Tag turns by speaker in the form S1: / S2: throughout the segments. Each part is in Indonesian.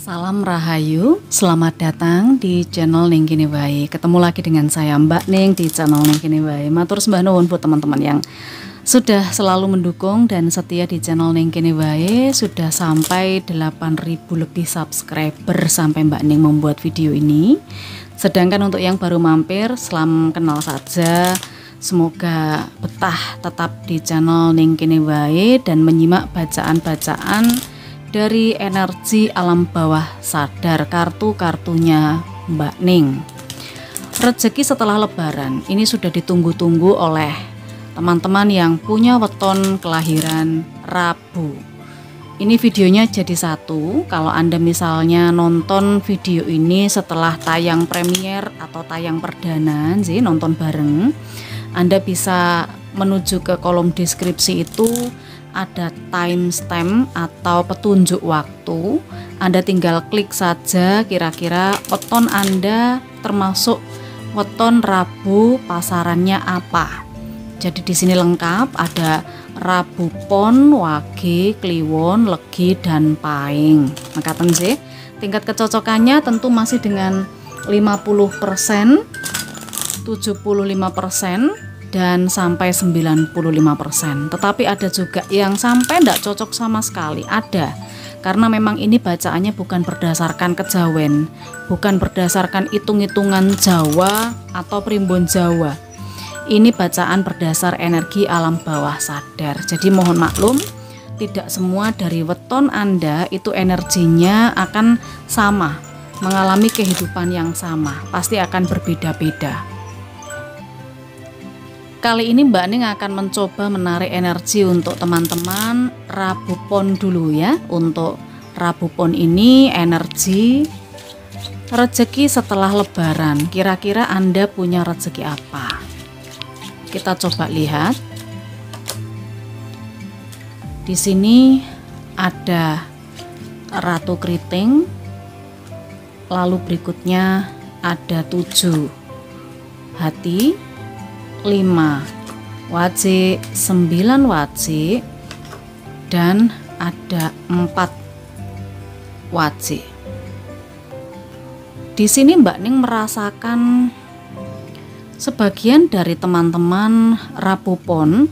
S1: Salam Rahayu, selamat datang di channel Ning Kene Wae. Ketemu lagi dengan saya Mbak Ning di channel Ning Kene Wae. Matur sembah nuwun buat teman-teman yang sudah selalu mendukung dan setia di channel Ning Kene Wae. Sudah sampai 8.000 lebih subscriber sampai Mbak Ning membuat video ini. Sedangkan untuk yang baru mampir, salam kenal saja. Semoga betah tetap di channel Ning Kene Wae dan menyimak bacaan-bacaan dari energi alam bawah sadar, kartu-kartunya Mbak Ning. Rezeki setelah lebaran ini sudah ditunggu-tunggu oleh teman-teman yang punya weton kelahiran Rabu. Ini videonya jadi satu. Kalau Anda misalnya nonton video ini setelah tayang premier atau tayang perdana sih, nonton bareng, Anda bisa menuju ke kolom deskripsi itu, ada timestamp atau petunjuk waktu. Anda tinggal klik saja kira-kira weton Anda termasuk weton Rabu pasarannya apa. Jadi di sini lengkap, ada Rabu Pon, Wage, Kliwon, Legi dan Paing. Maka sih tingkat kecocokannya tentu masih dengan 50%, 75%, dan sampai 95%. Tetapi ada juga yang sampai tidak cocok sama sekali, ada. Karena memang ini bacaannya bukan berdasarkan kejawen, bukan berdasarkan hitung-hitungan Jawa atau primbon Jawa. Ini bacaan berdasar energi alam bawah sadar. Jadi mohon maklum, tidak semua dari weton Anda itu energinya akan sama, mengalami kehidupan yang sama, pasti akan berbeda-beda. Kali ini Mbak Ning akan mencoba menarik energi untuk teman-teman Rabu Pon dulu ya. Untuk Rabu Pon ini energi rezeki setelah lebaran. Kira-kira Anda punya rezeki apa? Kita coba lihat. Di sini ada Ratu Keriting. Lalu berikutnya ada 7 hati, 5 wajik, 9 wajik, dan ada 4 wajik. Di sini Mbak Ning merasakan sebagian dari teman-teman Rabu Pon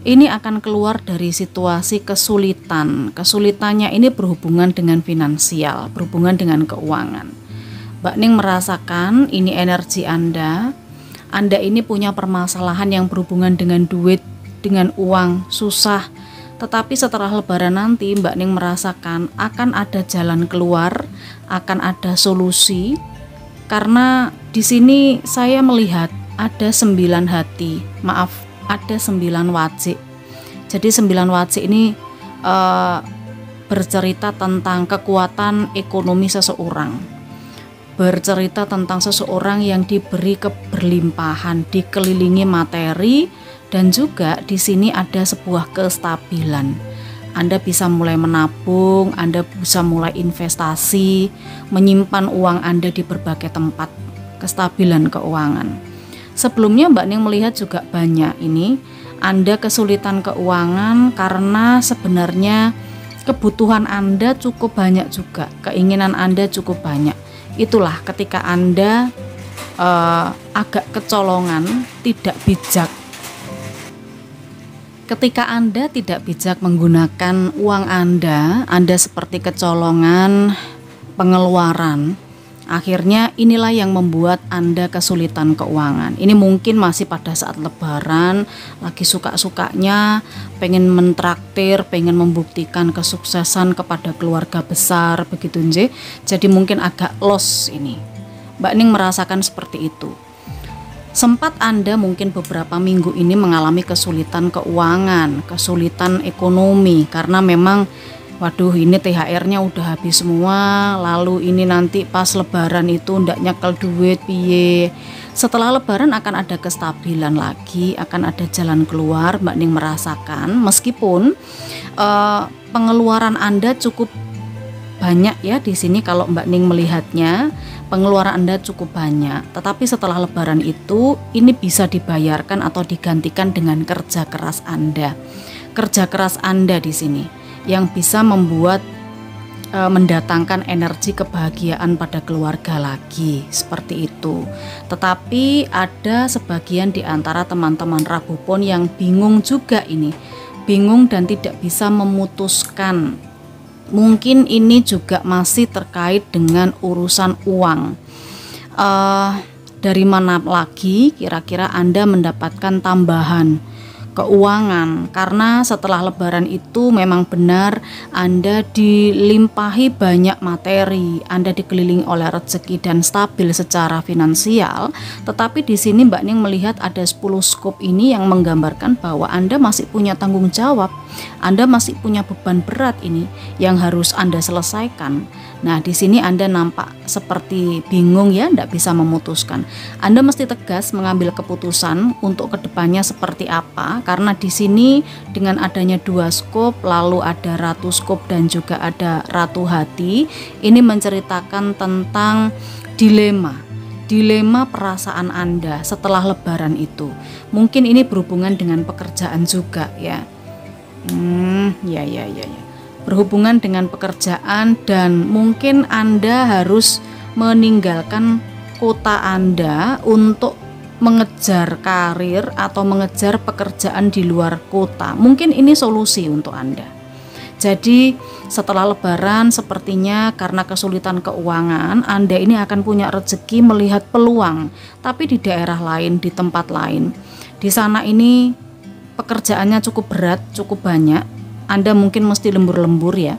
S1: ini akan keluar dari situasi kesulitan. Kesulitannya ini berhubungan dengan finansial, berhubungan dengan keuangan. Mbak Ning merasakan ini energi Anda ini punya permasalahan yang berhubungan dengan duit, dengan uang, susah. Tetapi setelah lebaran nanti Mbak Ning merasakan akan ada jalan keluar, akan ada solusi. Karena di sini saya melihat ada 9 hati, maaf, ada 9 wajik. Jadi 9 wajik ini bercerita tentang kekuatan ekonomi seseorang. Bercerita tentang seseorang yang diberi keberlimpahan, dikelilingi materi, dan juga di sini ada sebuah kestabilan. Anda bisa mulai menabung, Anda bisa mulai investasi, menyimpan uang Anda di berbagai tempat, kestabilan keuangan. Sebelumnya Mbak Ning melihat juga banyak ini, Anda kesulitan keuangan karena sebenarnya kebutuhan Anda cukup banyak juga, keinginan Anda cukup banyak. Itulah ketika Anda agak kecolongan, tidak bijak. Ketika Anda tidak bijak menggunakan uang Anda seperti kecolongan pengeluaran. Akhirnya inilah yang membuat Anda kesulitan keuangan. Ini mungkin masih pada saat lebaran, lagi suka-sukanya, pengen mentraktir, pengen membuktikan kesuksesan kepada keluarga besar, begitu nje. Jadi mungkin agak loss ini. Mbak Ning merasakan seperti itu. Sempat Anda mungkin beberapa minggu ini mengalami kesulitan keuangan, kesulitan ekonomi, karena memang waduh ini THR-nya udah habis semua, lalu ini nanti pas lebaran itu ndak nyekel duit piye. Setelah lebaran akan ada kestabilan lagi, akan ada jalan keluar. Mbak Ning merasakan meskipun pengeluaran Anda cukup banyak ya di sini. Kalau Mbak Ning melihatnya pengeluaran Anda cukup banyak, tetapi setelah lebaran itu ini bisa dibayarkan atau digantikan dengan kerja keras Anda. Kerja keras Anda di sini yang bisa membuat mendatangkan energi kebahagiaan pada keluarga lagi, seperti itu. Tetapi ada sebagian di antara teman-teman Rabu Pon yang bingung juga ini, bingung dan tidak bisa memutuskan. Mungkin ini juga masih terkait dengan urusan uang. Dari mana lagi kira-kira Anda mendapatkan tambahan keuangan, karena setelah Lebaran itu memang benar Anda dilimpahi banyak materi, Anda dikelilingi oleh rezeki dan stabil secara finansial. Tetapi di sini Mbak Ning melihat ada 10 skop ini yang menggambarkan bahwa Anda masih punya tanggung jawab, Anda masih punya beban berat ini yang harus Anda selesaikan. Nah, di sini Anda nampak seperti bingung ya, tidak bisa memutuskan. Anda mesti tegas mengambil keputusan untuk kedepannya seperti apa, karena di sini dengan adanya 2 skop, lalu ada Ratu Skop dan juga ada Ratu Hati, ini menceritakan tentang dilema perasaan Anda setelah Lebaran itu. Mungkin ini berhubungan dengan pekerjaan juga ya. Berhubungan dengan pekerjaan, dan mungkin Anda harus meninggalkan kota Anda untuk mengejar karir atau mengejar pekerjaan di luar kota. Mungkin ini solusi untuk Anda. Jadi setelah Lebaran sepertinya karena kesulitan keuangan, Anda ini akan punya rezeki melihat peluang, tapi di daerah lain, di tempat lain. Di sana ini pekerjaannya cukup berat, cukup banyak. Anda mungkin mesti lembur-lembur ya.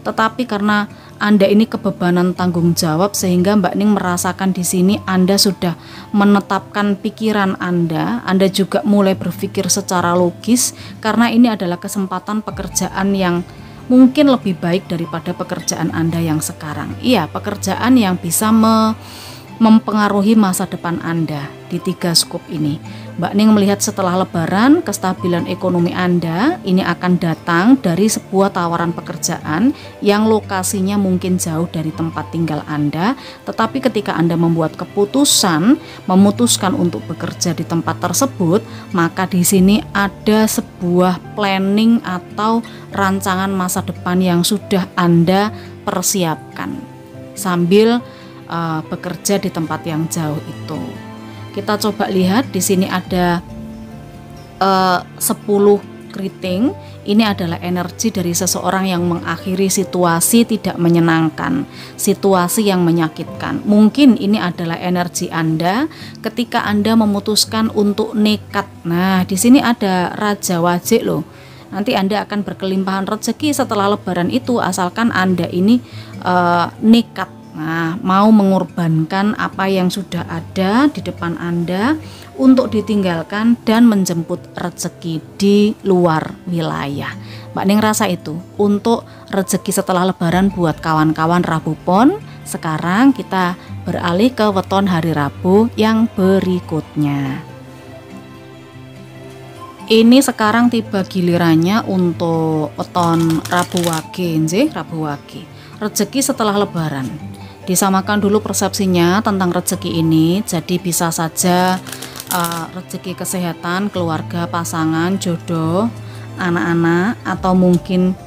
S1: Tetapi karena Anda ini kebebanan tanggung jawab, sehingga Mbak Ning merasakan di sini Anda sudah menetapkan pikiran Anda juga mulai berpikir secara logis, karena ini adalah kesempatan pekerjaan yang mungkin lebih baik daripada pekerjaan Anda yang sekarang. Iya, pekerjaan yang bisa mempengaruhi masa depan Anda di 3 skop ini. Mbak Ning melihat setelah Lebaran, kestabilan ekonomi Anda ini akan datang dari sebuah tawaran pekerjaan yang lokasinya mungkin jauh dari tempat tinggal Anda, tetapi ketika Anda membuat keputusan, memutuskan untuk bekerja di tempat tersebut, maka di sini ada sebuah planning atau rancangan masa depan yang sudah Anda persiapkan sambil bekerja di tempat yang jauh itu. Kita coba lihat di sini ada 10 keriting. Ini adalah energi dari seseorang yang mengakhiri situasi tidak menyenangkan, situasi yang menyakitkan. Mungkin ini adalah energi Anda ketika Anda memutuskan untuk nekat. Nah, di sini ada Raja Wajik loh. Nanti Anda akan berkelimpahan rezeki setelah Lebaran itu, asalkan Anda ini nekat. Nah, mau mengorbankan apa yang sudah ada di depan Anda untuk ditinggalkan dan menjemput rezeki di luar wilayah. Mbak Ning rasa itu untuk rezeki setelah Lebaran buat kawan-kawan Rabu Pon. Sekarang kita beralih ke weton hari Rabu yang berikutnya. Ini sekarang tiba gilirannya untuk weton Rabu Wage, Rabu Wage. Rezeki setelah Lebaran. Disamakan dulu persepsinya tentang rezeki ini. Jadi bisa saja rezeki kesehatan, keluarga, pasangan, jodoh, anak-anak, atau mungkin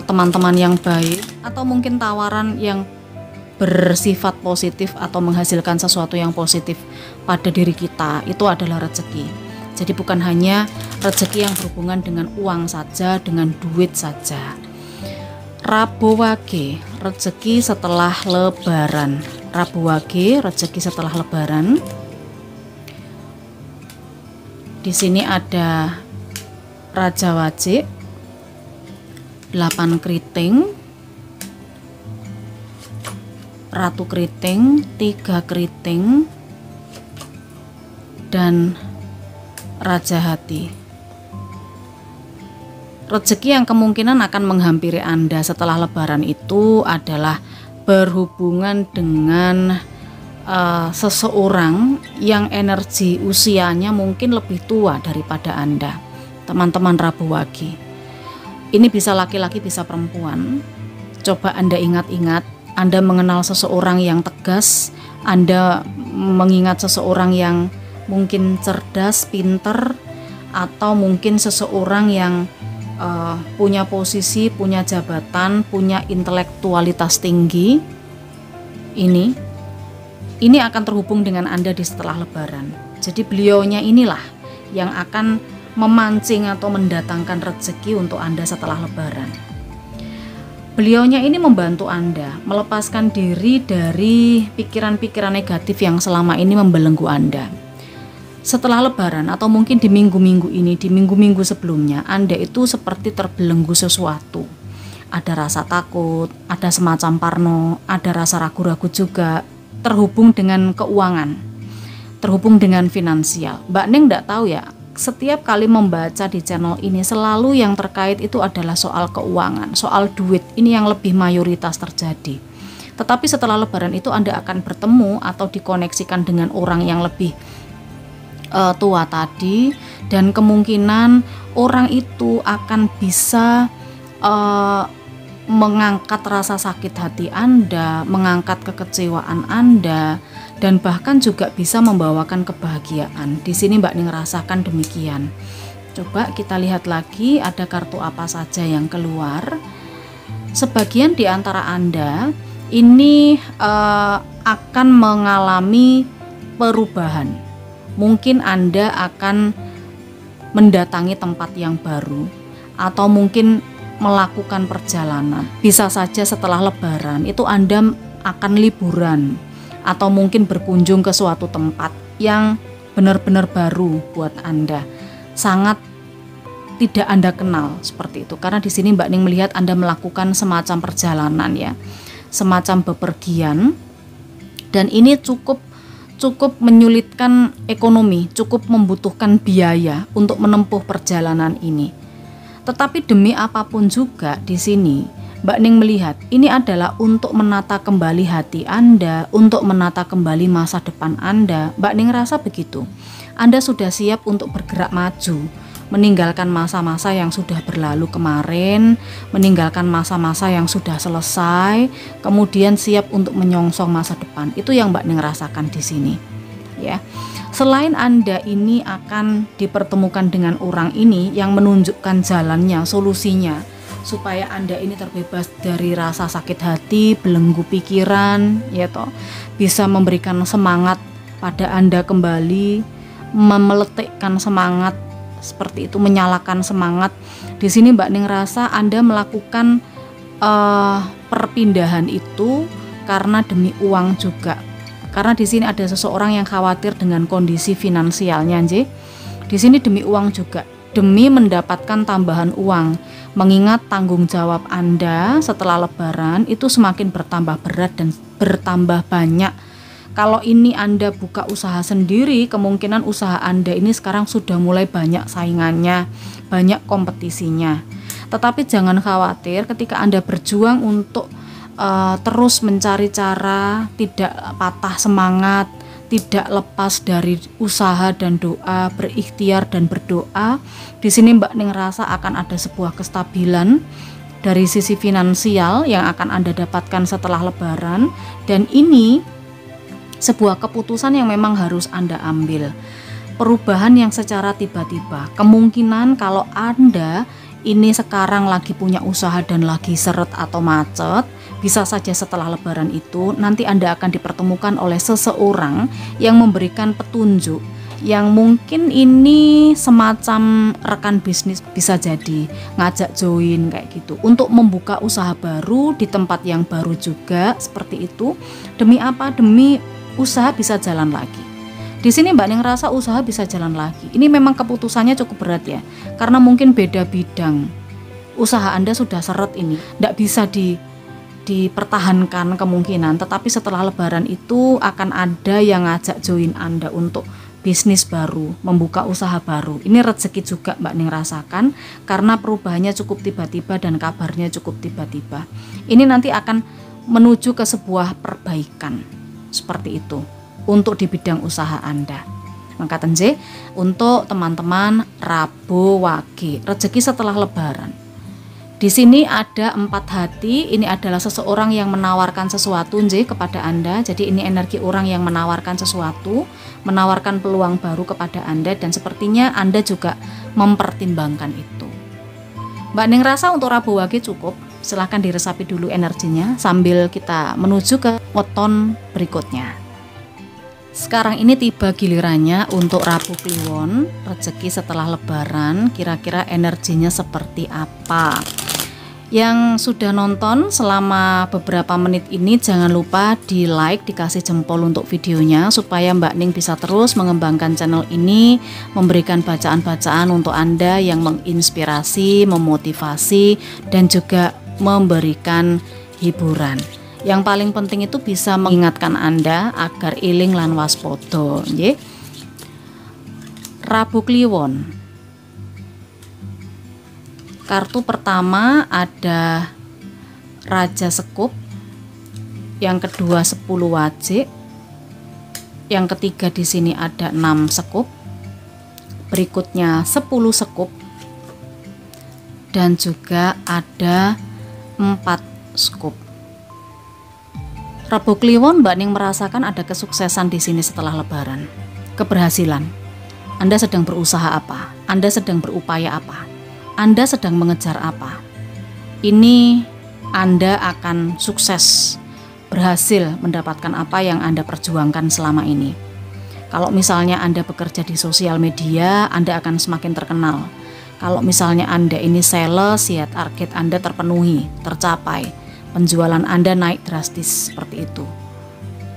S1: teman-teman yang baik, atau mungkin tawaran yang bersifat positif atau menghasilkan sesuatu yang positif pada diri kita. Itu adalah rezeki. Jadi bukan hanya rezeki yang berhubungan dengan uang saja, dengan duit saja. Rabu Wage, rezeki setelah Lebaran. Rabu Wage, rezeki setelah Lebaran. Di sini ada Raja Wajik, 8 keriting, Ratu Keriting, 3 keriting, dan Raja Hati. Rezeki yang kemungkinan akan menghampiri Anda setelah Lebaran itu adalah berhubungan dengan seseorang yang energi usianya mungkin lebih tua daripada Anda, teman-teman Rabu Wage. Ini bisa laki-laki, bisa perempuan. Coba Anda ingat-ingat, Anda mengenal seseorang yang tegas, Anda mengingat seseorang yang mungkin cerdas, pinter, atau mungkin seseorang yang punya posisi, punya jabatan, punya intelektualitas tinggi, ini akan terhubung dengan Anda di setelah Lebaran. Jadi beliaunya inilah yang akan memancing atau mendatangkan rezeki untuk Anda setelah Lebaran. Beliaunya ini membantu Anda melepaskan diri dari pikiran-pikiran negatif yang selama ini membelenggu Anda. Setelah Lebaran atau mungkin di minggu-minggu ini, di minggu-minggu sebelumnya, Anda itu seperti terbelenggu sesuatu. Ada rasa takut, ada semacam parno, ada rasa ragu-ragu juga, terhubung dengan keuangan, terhubung dengan finansial. Mbak Neng enggak tahu ya, setiap kali membaca di channel ini selalu yang terkait itu adalah soal keuangan, soal duit, ini yang lebih mayoritas terjadi. Tetapi setelah Lebaran itu Anda akan bertemu atau dikoneksikan dengan orang yang lebih tua tadi, dan kemungkinan orang itu akan bisa mengangkat rasa sakit hati Anda, mengangkat kekecewaan Anda, dan bahkan juga bisa membawakan kebahagiaan. Di sini Mbak Ning rasakan demikian. Coba kita lihat lagi ada kartu apa saja yang keluar. Sebagian di antara Anda ini akan mengalami perubahan. Mungkin Anda akan mendatangi tempat yang baru, atau mungkin melakukan perjalanan. Bisa saja setelah Lebaran itu Anda akan liburan, atau mungkin berkunjung ke suatu tempat yang benar-benar baru buat Anda, sangat tidak Anda kenal seperti itu. Karena di sini Mbak Ning melihat Anda melakukan semacam perjalanan ya, semacam bepergian, dan ini cukup menyulitkan ekonomi, cukup membutuhkan biaya untuk menempuh perjalanan ini. Tetapi demi apapun juga di sini Mbak Ning melihat ini adalah untuk menata kembali hati Anda, untuk menata kembali masa depan Anda. Mbak Ning rasa begitu. Anda sudah siap untuk bergerak maju, meninggalkan masa-masa yang sudah berlalu kemarin, meninggalkan masa-masa yang sudah selesai, kemudian siap untuk menyongsong masa depan. Itu yang Mbak Ning rasakan di sini. Ya. Selain Anda ini akan dipertemukan dengan orang ini yang menunjukkan jalannya, solusinya, supaya Anda ini terbebas dari rasa sakit hati, belenggu pikiran, ya toh, bisa memberikan semangat pada Anda kembali, memeletikkan semangat seperti itu, menyalakan semangat. Di sini Mbak Ning rasa Anda melakukan perpindahan itu karena demi uang juga. Karena di sini ada seseorang yang khawatir dengan kondisi finansialnya, nggih. Di sini demi uang juga, demi mendapatkan tambahan uang. Mengingat tanggung jawab Anda setelah Lebaran itu semakin bertambah berat dan bertambah banyak. Kalau ini Anda buka usaha sendiri, kemungkinan usaha Anda ini sekarang sudah mulai banyak saingannya, banyak kompetisinya. Tetapi jangan khawatir ketika Anda berjuang untuk terus mencari cara, tidak patah semangat, tidak lepas dari usaha dan doa, berikhtiar dan berdoa. Di sini Mbak Ning rasa akan ada sebuah kestabilan dari sisi finansial yang akan Anda dapatkan setelah Lebaran, dan ini sebuah keputusan yang memang harus Anda ambil. Perubahan yang secara tiba-tiba. Kemungkinan kalau Anda ini sekarang lagi punya usaha dan lagi seret atau macet, bisa saja setelah Lebaran itu nanti Anda akan dipertemukan oleh seseorang yang memberikan petunjuk, yang mungkin ini semacam rekan bisnis, bisa jadi ngajak join kayak gitu untuk membuka usaha baru di tempat yang baru juga, seperti itu. Demi apa? Demi usaha bisa jalan lagi. Di sini Mbak Ning rasa usaha bisa jalan lagi. Ini memang keputusannya cukup berat ya, karena mungkin beda bidang. Usaha Anda sudah seret ini, tidak bisa dipertahankan kemungkinan. Tetapi setelah Lebaran itu akan ada yang ngajak join Anda untuk bisnis baru, membuka usaha baru. Ini rezeki juga Mbak Ning rasakan, karena perubahannya cukup tiba-tiba dan kabarnya cukup tiba-tiba. Ini nanti akan menuju ke sebuah perbaikan seperti itu untuk di bidang usaha Anda. Maka tenje untuk teman-teman Rabu Wage, rezeki setelah Lebaran. Di sini ada 4 hati. Ini adalah seseorang yang menawarkan sesuatu nje kepada Anda. Jadi ini energi orang yang menawarkan sesuatu, menawarkan peluang baru kepada Anda, dan sepertinya Anda juga mempertimbangkan itu. Mbak Ning rasa untuk Rabu Wage cukup. Silahkan diresapi dulu energinya sambil kita menuju ke weton berikutnya. Sekarang ini tiba gilirannya untuk Rabu Kliwon, rezeki setelah Lebaran, kira-kira energinya seperti apa? Yang sudah nonton selama beberapa menit ini jangan lupa di like, dikasih jempol untuk videonya supaya Mbak Ning bisa terus mengembangkan channel ini, memberikan bacaan-bacaan untuk Anda yang menginspirasi, memotivasi, dan juga memberikan hiburan. Yang paling penting itu bisa mengingatkan Anda agar eling lan waspada, nggih. Rabu Kliwon. Kartu pertama ada Raja Sekup, yang kedua 10 wajik, yang ketiga di sini ada 6 sekup, berikutnya 10 sekup, dan juga ada 4 sekup. Rabu Kliwon, Mbak Ning merasakan ada kesuksesan di sini setelah Lebaran, keberhasilan. Anda sedang berusaha apa? Anda sedang berupaya apa? Anda sedang mengejar apa? Ini Anda akan sukses, berhasil mendapatkan apa yang Anda perjuangkan selama ini. Kalau misalnya Anda bekerja di sosial media, Anda akan semakin terkenal. Kalau misalnya Anda ini sales, ya target Anda terpenuhi, tercapai. Penjualan Anda naik drastis seperti itu.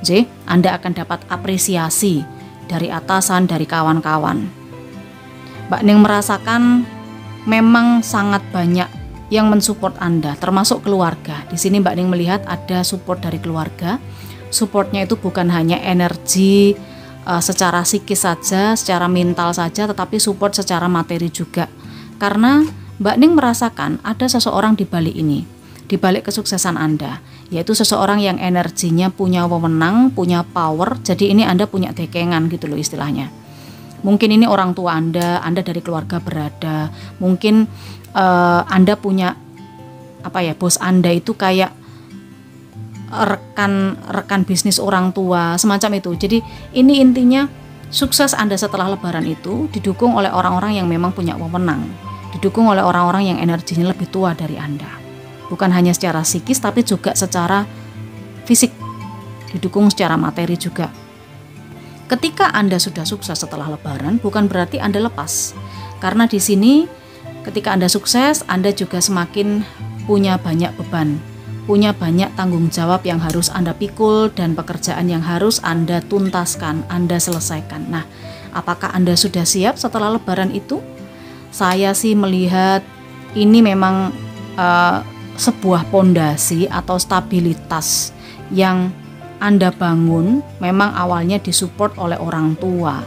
S1: J, Anda akan dapat apresiasi dari atasan, dari kawan-kawan. Mbak Ning merasakan memang sangat banyak yang mensupport Anda, termasuk keluarga. Di sini Mbak Ning melihat ada support dari keluarga. Supportnya itu bukan hanya energi secara psikis saja, secara mental saja, tetapi support secara materi juga. Karena Mbak Ning merasakan ada seseorang di balik ini, di balik kesuksesan Anda, yaitu seseorang yang energinya punya wewenang, punya power. Jadi ini Anda punya dekengan gitu loh istilahnya. Mungkin ini orang tua Anda dari keluarga berada. Mungkin Anda punya bos Anda itu kayak rekan bisnis orang tua, semacam itu. Jadi ini intinya sukses Anda setelah Lebaran itu didukung oleh orang-orang yang memang punya wewenang, didukung oleh orang-orang yang energinya lebih tua dari Anda. Bukan hanya secara psikis tapi juga secara fisik, didukung secara materi juga. Ketika Anda sudah sukses setelah Lebaran, bukan berarti Anda lepas. Karena di sini ketika Anda sukses, Anda juga semakin punya banyak beban, punya banyak tanggung jawab yang harus Anda pikul dan pekerjaan yang harus Anda tuntaskan, Anda selesaikan. Nah, apakah Anda sudah siap setelah Lebaran itu? Saya sih melihat ini memang sebuah pondasi atau stabilitas yang Anda bangun memang awalnya disupport oleh orang tua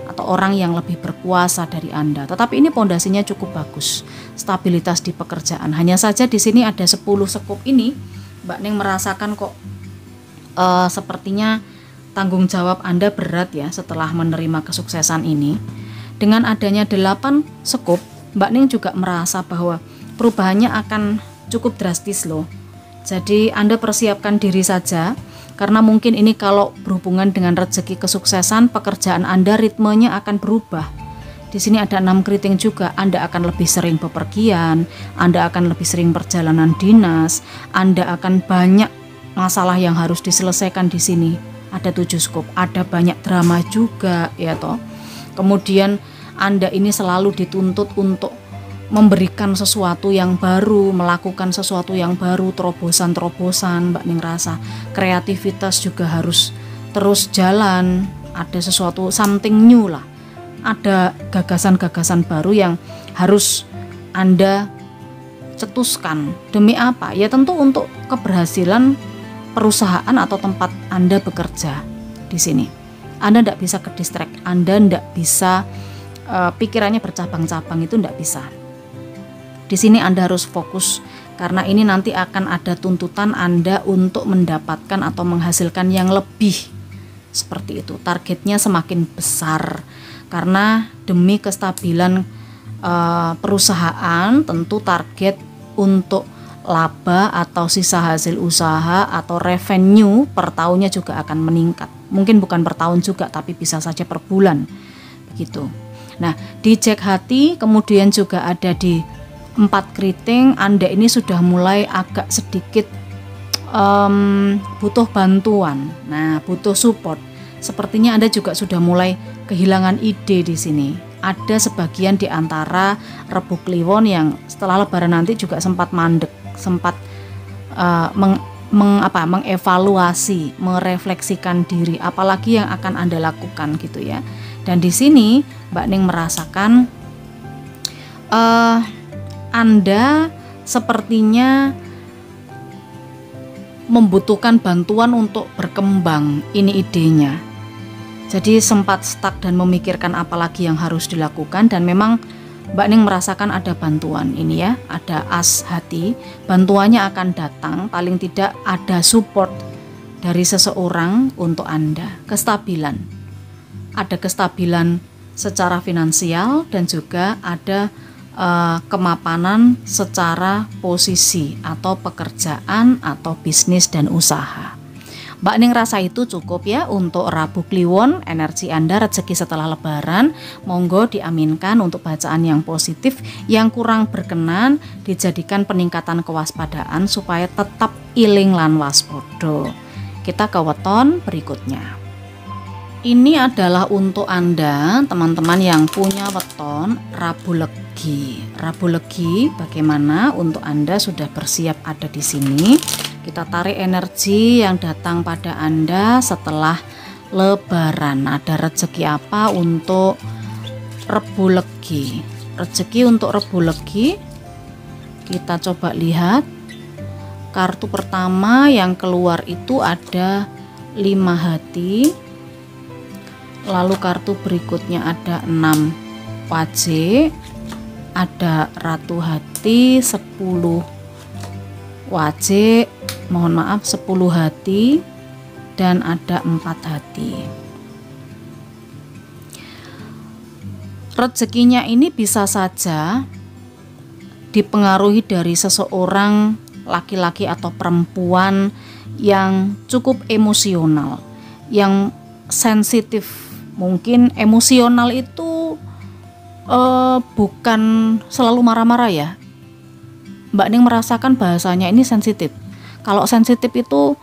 S1: atau orang yang lebih berkuasa dari Anda. Tetapi ini pondasinya cukup bagus, stabilitas di pekerjaan. Hanya saja di sini ada 10 sekup ini, Mbak Ning merasakan kok sepertinya tanggung jawab Anda berat ya setelah menerima kesuksesan ini. Dengan adanya 8 sekup, Mbak Ning juga merasa bahwa perubahannya akan cukup drastis loh. Jadi Anda persiapkan diri saja. Karena mungkin ini kalau berhubungan dengan rezeki kesuksesan, pekerjaan Anda ritmenya akan berubah. Di sini ada 6 keriting juga. Anda akan lebih sering bepergian, Anda akan lebih sering perjalanan dinas, Anda akan banyak masalah yang harus diselesaikan di sini. Ada 7 skop, ada banyak drama juga ya toh. Kemudian Anda ini selalu dituntut untuk memberikan sesuatu yang baru, melakukan sesuatu yang baru, terobosan-terobosan. Mbak Ning rasa kreativitas juga harus terus jalan, ada sesuatu something new lah, ada gagasan-gagasan baru yang harus Anda cetuskan. Demi apa? Ya tentu untuk keberhasilan perusahaan atau tempat Anda bekerja di sini. Anda tidak bisa ke distract, Anda tidak bisa pikirannya bercabang-cabang, itu tidak bisa. Di sini Anda harus fokus karena ini nanti akan ada tuntutan Anda untuk mendapatkan atau menghasilkan yang lebih. Seperti itu, targetnya semakin besar karena demi kestabilan perusahaan tentu target untuk laba atau sisa hasil usaha atau revenue per tahunnya juga akan meningkat. Mungkin bukan per tahun juga tapi bisa saja per bulan begitu. Nah, di Jack Hati kemudian juga ada di 4 keriting, Anda ini sudah mulai agak sedikit butuh bantuan. Nah, butuh support. Sepertinya Anda juga sudah mulai kehilangan ide di sini. Ada sebagian di antara Rebu Kliwon yang setelah Lebaran nanti juga sempat mandek, sempat mengevaluasi, merefleksikan diri, apalagi yang akan Anda lakukan gitu ya. Dan di sini Mbak Ning merasakan Anda sepertinya membutuhkan bantuan untuk berkembang, ini idenya. Jadi sempat stuck dan memikirkan apa lagi yang harus dilakukan, dan memang Mbak Ning merasakan ada bantuan ini ya, ada as hati, bantuannya akan datang, paling tidak ada support dari seseorang untuk Anda, kestabilan. Ada kestabilan secara finansial dan juga ada kemapanan secara posisi atau pekerjaan atau bisnis dan usaha. Mbak Ning rasa itu cukup ya untuk Rabu Kliwon, energi Anda rezeki setelah Lebaran. Monggo diaminkan untuk bacaan yang positif, yang kurang berkenan dijadikan peningkatan kewaspadaan supaya tetap iling lan waspada. Kita ke weton berikutnya. Ini adalah untuk Anda teman-teman yang punya weton Rabu Legi. Rabu Legi bagaimana untuk Anda sudah bersiap ada di sini. Kita tarik energi yang datang pada Anda setelah Lebaran. Ada rezeki apa untuk Rebu Legi? Rezeki untuk Rebu Legi. Kita coba lihat. Kartu pertama yang keluar itu ada 5 hati. Lalu kartu berikutnya ada 6 wajik, ada Ratu Hati, 10 wajik, mohon maaf 10 hati, dan ada 4 hati. Rezekinya ini bisa saja dipengaruhi dari seseorang laki-laki atau perempuan yang cukup emosional, yang sensitif. Mungkin emosional itu bukan selalu marah-marah ya. Mbak Ning merasakan bahasanya ini sensitif. Kalau sensitif itu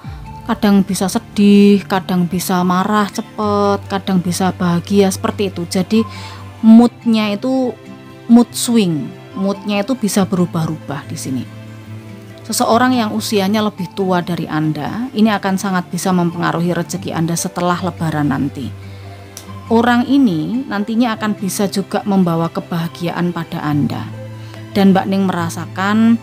S1: kadang bisa sedih, kadang bisa marah cepet, kadang bisa bahagia, seperti itu. Jadi moodnya itu mood swing, moodnya itu bisa berubah-ubah di sini. Seseorang yang usianya lebih tua dari Anda, ini akan sangat bisa mempengaruhi rezeki Anda setelah Lebaran nanti. Orang ini nantinya akan bisa juga membawa kebahagiaan pada Anda. Dan Mbak Ning merasakan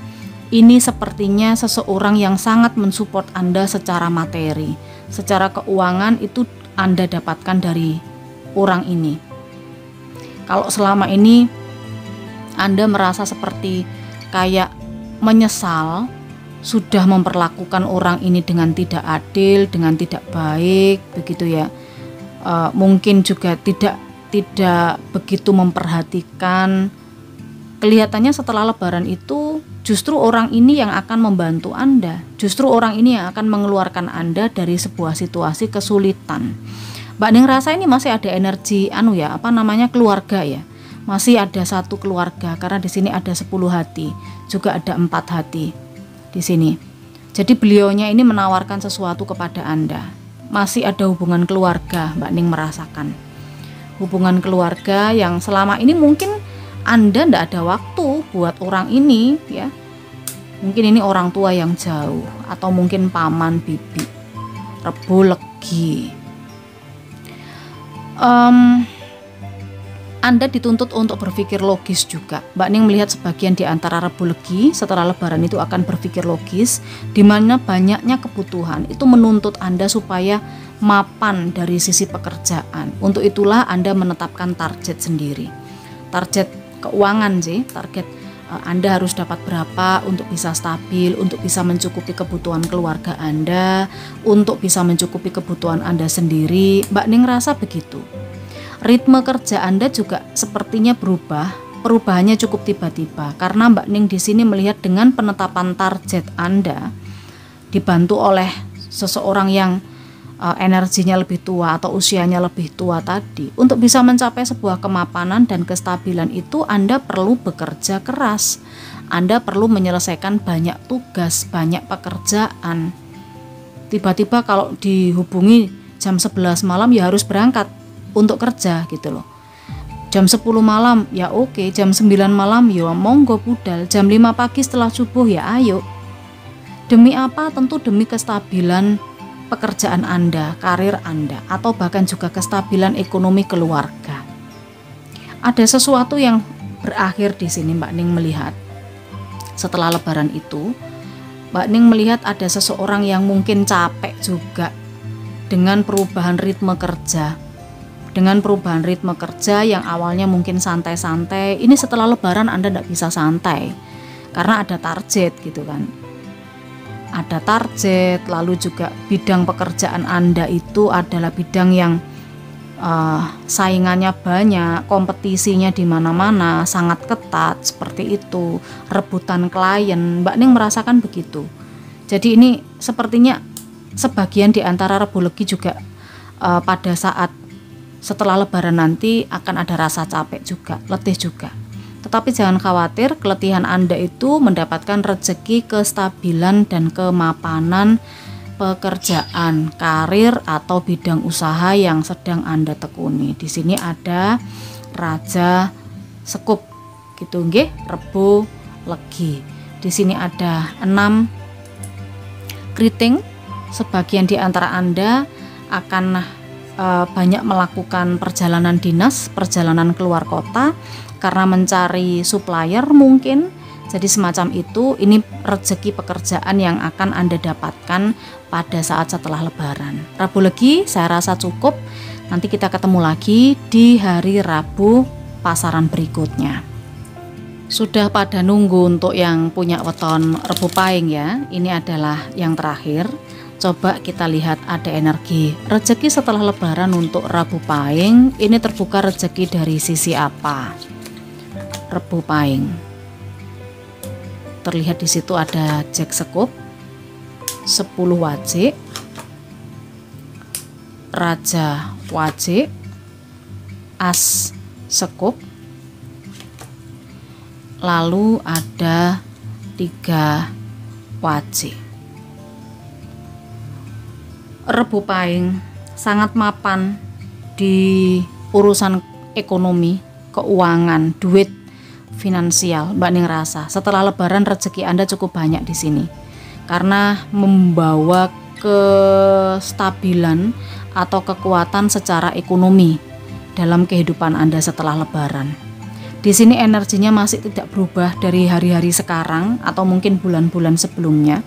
S1: ini sepertinya seseorang yang sangat mensupport Anda secara materi. Secara keuangan itu Anda dapatkan dari orang ini. Kalau selama ini Anda merasa seperti kayak menyesal sudah memperlakukan orang ini dengan tidak adil, dengan tidak baik, begitu ya. Mungkin juga tidak begitu memperhatikan. Kelihatannya setelah Lebaran itu justru orang ini yang akan membantu Anda, justru orang ini yang akan mengeluarkan Anda dari sebuah situasi kesulitan. Mbak Ning rasa ini masih ada energi keluarga ya, masih ada satu keluarga, karena di sini ada 10 hati, juga ada 4 hati di sini. Jadi beliaunya ini menawarkan sesuatu kepada Anda. Masih ada hubungan keluarga, Mbak Ning merasakan hubungan keluarga yang selama ini mungkin Anda tidak ada waktu buat orang ini ya. Mungkin ini orang tua yang jauh, atau mungkin paman, bibi. Rebu Legi, Anda dituntut untuk berpikir logis juga. Mbak Ning melihat sebagian di antara Rebu Legi setelah Lebaran itu akan berpikir logis, di mana banyaknya kebutuhan itu menuntut Anda supaya mapan dari sisi pekerjaan. Untuk itulah Anda menetapkan target sendiri. Target keuangan sih, target Anda harus dapat berapa untuk bisa stabil, untuk bisa mencukupi kebutuhan keluarga Anda, untuk bisa mencukupi kebutuhan Anda sendiri. Mbak Ning rasa begitu. Ritme kerja Anda juga sepertinya berubah. Perubahannya cukup tiba-tiba karena Mbak Ning di sini melihat dengan penetapan target Anda dibantu oleh seseorang yang energinya lebih tua atau usianya lebih tua tadi. Untuk bisa mencapai sebuah kemapanan dan kestabilan itu Anda perlu bekerja keras. Anda perlu menyelesaikan banyak tugas, banyak pekerjaan. Tiba-tiba kalau dihubungi jam 11 malam ya harus berangkat untuk kerja gitu loh. Jam 10 malam ya oke, jam 9 malam ya monggo budal, jam 5 pagi setelah subuh ya ayo. Demi apa? Tentu demi kestabilan pekerjaan Anda, karir Anda, atau bahkan juga kestabilan ekonomi keluarga. Ada sesuatu yang berakhir di sini Mbak Ning melihat. Setelah lebaran itu, Mbak Ning melihat ada seseorang yang mungkin capek juga dengan perubahan ritme kerja. Dengan perubahan ritme kerja yang awalnya mungkin santai-santai, ini setelah lebaran Anda tidak bisa santai karena ada target gitu kan. Ada target, lalu juga bidang pekerjaan Anda itu adalah bidang yang saingannya banyak, kompetisinya di mana-mana, sangat ketat seperti itu, rebutan klien. Mbak Ning merasakan begitu. Jadi ini sepertinya sebagian di antara Rebu Legi juga pada saat setelah lebaran nanti akan ada rasa capek juga, letih juga. Tetapi jangan khawatir, keletihan Anda itu mendapatkan rezeki, kestabilan dan kemapanan pekerjaan, karir atau bidang usaha yang sedang Anda tekuni. Di sini ada Raja Sekup gitu nggih, Rebu Legi. Di sini ada 6 keriting. Sebagian di antara Anda akan banyak melakukan perjalanan dinas, perjalanan keluar kota karena mencari supplier mungkin. Jadi semacam itu, ini rezeki pekerjaan yang akan Anda dapatkan pada saat setelah lebaran. Rabu Legi saya rasa cukup. Nanti kita ketemu lagi di hari Rabu pasaran berikutnya. Sudah pada nunggu untuk yang punya weton Rebu Pahing ya. Ini adalah yang terakhir. Coba kita lihat ada energi rezeki setelah lebaran untuk Rebu Pahing. Ini terbuka rezeki dari sisi apa? Rebu Pahing. Terlihat di situ ada Jack Sekup, 10 wajik, Raja wajik, As Sekup, lalu ada 3 wajik. Rebu Pahing sangat mapan di urusan ekonomi, keuangan, duit, finansial. Mbak Ning rasa setelah lebaran rezeki Anda cukup banyak di sini karena membawa kestabilan atau kekuatan secara ekonomi dalam kehidupan Anda setelah lebaran. Di sini energinya masih tidak berubah dari hari-hari sekarang atau mungkin bulan-bulan sebelumnya.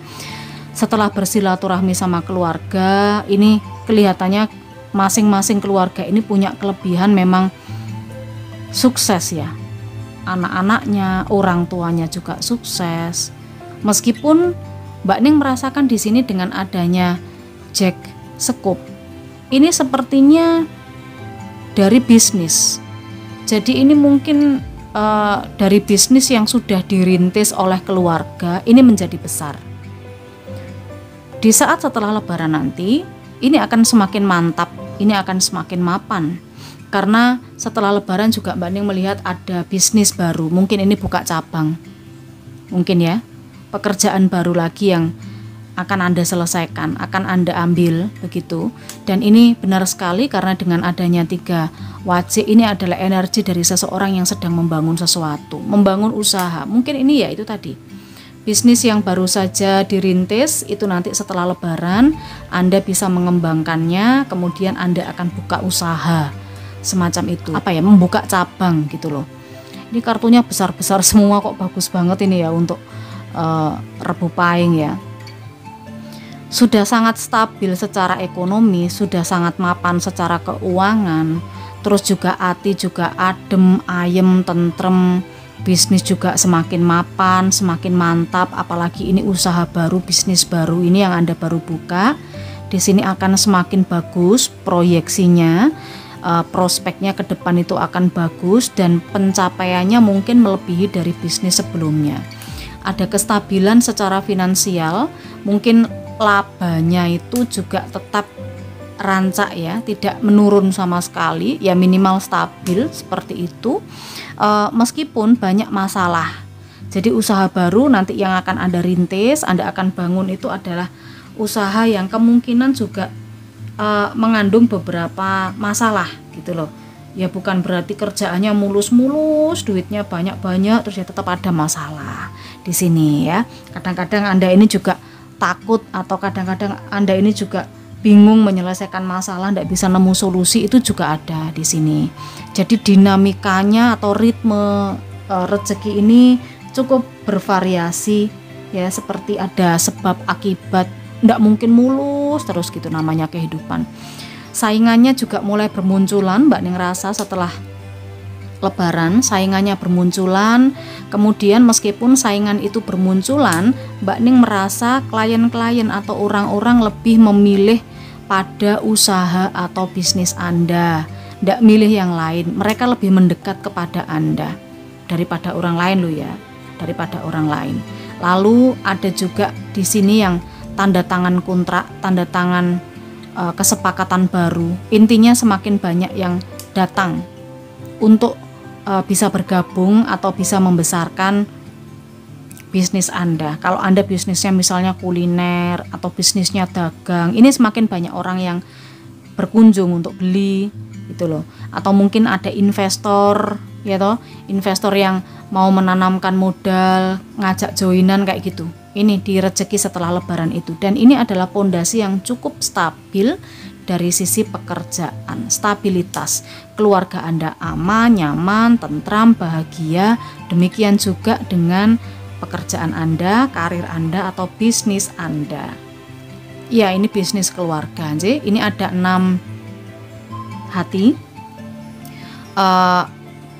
S1: Setelah bersilaturahmi sama keluarga, ini kelihatannya masing-masing keluarga ini punya kelebihan, memang sukses ya. Anak-anaknya, orang tuanya juga sukses. Meskipun Mbak Ning merasakan di sini dengan adanya Jack Sekup, ini sepertinya dari bisnis. Jadi ini mungkin dari bisnis yang sudah dirintis oleh keluarga, ini menjadi besar. Di saat setelah lebaran nanti, ini akan semakin mantap, ini akan semakin mapan. Karena setelah lebaran juga Mbak Ning melihat ada bisnis baru, mungkin ini buka cabang. Mungkin ya, pekerjaan baru lagi yang akan Anda selesaikan, akan Anda ambil begitu. Dan ini benar sekali karena dengan adanya 3 wajik ini adalah energi dari seseorang yang sedang membangun sesuatu, membangun usaha. Mungkin ini ya itu tadi, bisnis yang baru saja dirintis, itu nanti setelah lebaran Anda bisa mengembangkannya, kemudian Anda akan buka usaha semacam itu, apa ya, membuka cabang gitu loh. Ini kartunya besar-besar semua kok, bagus banget ini ya untuk Rebu Pahing ya. Sudah sangat stabil secara ekonomi, sudah sangat mapan secara keuangan, terus juga hati juga adem, ayem, tentrem, bisnis juga semakin mapan, semakin mantap. Apalagi ini usaha baru, bisnis baru ini yang Anda baru buka, di sini akan semakin bagus proyeksinya. Prospeknya ke depan itu akan bagus dan pencapaiannya mungkin melebihi dari bisnis sebelumnya. Ada kestabilan secara finansial, mungkin labanya itu juga tetap rancak ya, tidak menurun sama sekali, ya minimal stabil seperti itu. Meskipun banyak masalah Jadi usaha baru nanti yang akan Anda rintis, Anda akan bangun itu adalah usaha yang kemungkinan juga mengandung beberapa masalah gitu loh. Ya bukan berarti kerjaannya mulus-mulus, duitnya banyak-banyak, terus ya tetap ada masalah di sini ya. Kadang-kadang Anda ini juga takut atau kadang-kadang Anda ini juga bingung menyelesaikan masalah, tidak bisa nemu solusi, itu juga ada di sini. Jadi dinamikanya atau ritme rezeki ini cukup bervariasi ya, seperti ada sebab akibat, tidak mungkin mulus terus gitu namanya kehidupan. Saingannya juga mulai bermunculan, Mbak Ning rasa setelah Lebaran saingannya bermunculan. Kemudian meskipun saingan itu bermunculan, Mbak Ning merasa klien-klien atau orang-orang lebih memilih pada usaha atau bisnis Anda, tidak milih yang lain. Mereka lebih mendekat kepada Anda daripada orang lain loh ya, daripada orang lain. Lalu ada juga di sini yang tanda tangan kontrak, tanda tangan kesepakatan baru. Intinya semakin banyak yang datang untuk bisa bergabung atau bisa membesarkan bisnis Anda. Kalau Anda bisnisnya misalnya kuliner atau bisnisnya dagang, ini semakin banyak orang yang berkunjung untuk beli gitu loh. Atau mungkin ada investor ya toh, investor yang mau menanamkan modal, ngajak joinan kayak gitu. Ini di rezeki setelah Lebaran itu, dan ini adalah pondasi yang cukup stabil dari sisi pekerjaan, stabilitas keluarga Anda aman, nyaman, tentram, bahagia. Demikian juga dengan pekerjaan Anda, karir Anda atau bisnis Anda. Ya, ini bisnis keluarga. Jadi ini ada 6 hati.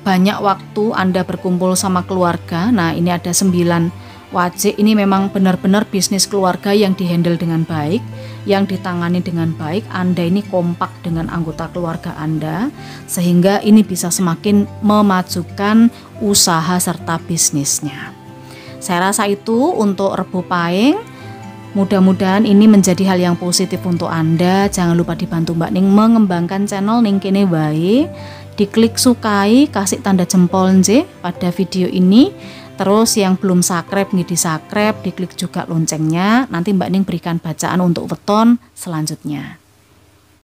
S1: Banyak waktu Anda berkumpul sama keluarga. Nah, ini ada 9 wajib. Ini memang benar-benar bisnis keluarga yang dihandle dengan baik, yang ditangani dengan baik. Anda ini kompak dengan anggota keluarga Anda, sehingga ini bisa semakin memajukan usaha serta bisnisnya. Saya rasa itu untuk Rebo Pahing. Mudah-mudahan ini menjadi hal yang positif untuk Anda. Jangan lupa dibantu Mbak Ning mengembangkan channel Ning Kene Wae. Diklik sukai, kasih tanda jempol nje pada video ini. Terus yang belum subscribe di subscribe, diklik juga loncengnya. Nanti Mbak Ning berikan bacaan untuk weton selanjutnya.